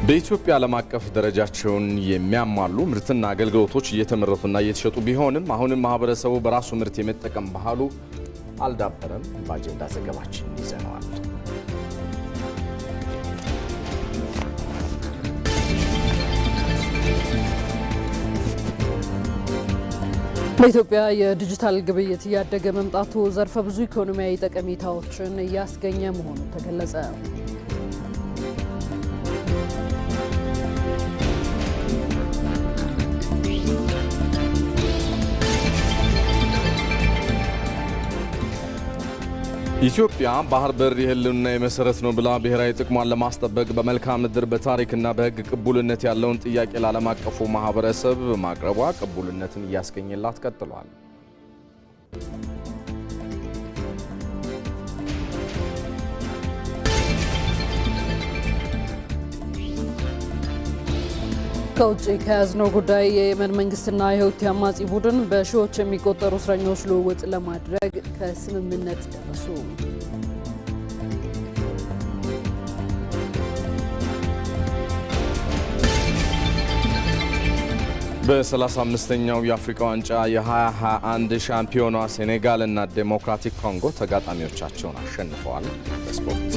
በኢትዮጵያ ዓለም አቀፍ ደረጃቸውን የሚያሟሉ ምርትና አገልግሎቶች እየተመረቱና እየተሸጡ ቢሆንም አሁንም ማህበረሰቡ በራሱ ምርት የመጠቀም ባህሉ አልዳበረም። በአጀንዳ ዘገባችን ይዘነዋል። በኢትዮጵያ የዲጂታል ግብይት እያደገ መምጣቱ ዘርፈ ብዙ ኢኮኖሚያዊ ጠቀሜታዎችን እያስገኘ መሆኑ ተገለጸ። ኢትዮጵያ ባህር በር የህልውና የመሰረት ነው ብላ ብሔራዊ ጥቅሟን ለማስጠበቅ በመልካም ምድር በታሪክና በህግ ቅቡልነት ያለውን ጥያቄ ለዓለም አቀፉ ማህበረሰብ ማቅረቧ ቅቡልነትን እያስገኘላት ቀጥሏል። ከውጭ ከያዝነው ጉዳይ የየመን መንግስትና የሁቲ አማጺ ቡድን በሺዎች የሚቆጠሩ እስረኞች ልውውጥ ለማድረግ ከስምምነት ደረሱ። በ35ኛው የአፍሪካ ዋንጫ የ2021 ሻምፒዮኗ ሴኔጋል እና ዴሞክራቲክ ኮንጎ ተጋጣሚዎቻቸውን አሸንፈዋል። በስፖርት